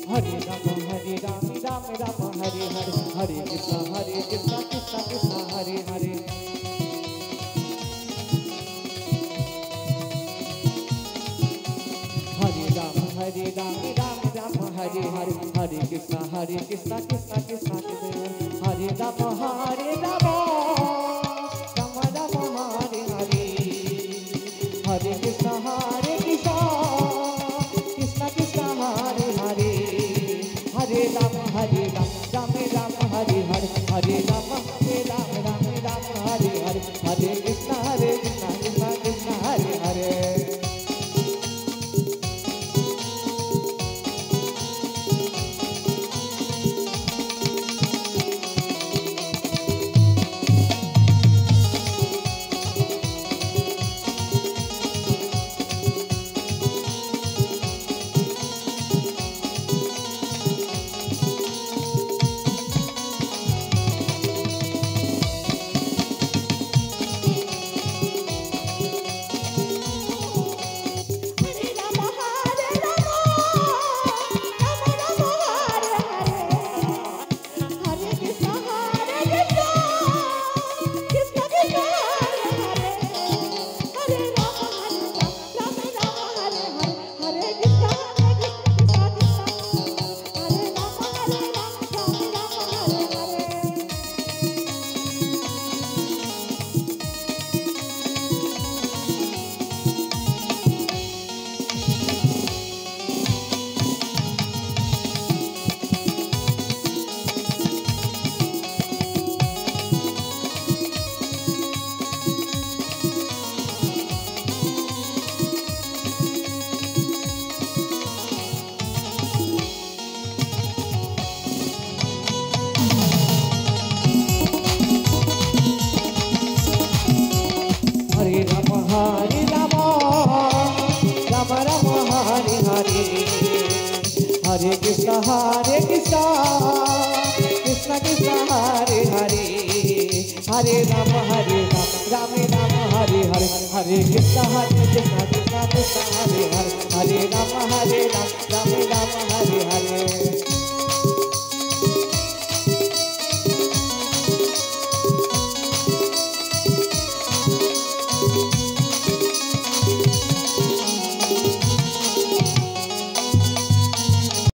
Hare Rama Hare Rama Rama Rama Hare Hare Hare Krishna Krishna Krishna Hare Hare Hare Rama Hare Rama Rama Rama Hare Hare Hare Krishna Krishna Krishna Hare Hare Rama Hare Rama Rama Rama Hare Hare Hare Krishna Krishna Krishna Krishna Hare Hare Hare Rama Rama Rama Hare Hare Hare Rama Rama Rama Hare Hare Hare Krishna Krishna Krishna Hare Hare Hare Krishna Krishna Krishna Hare Hare Hare Rama Rama Rama Hare Hare Hare Krishna Krishna Krishna Hare Hare Hare Rama Rama Rama Hare Hare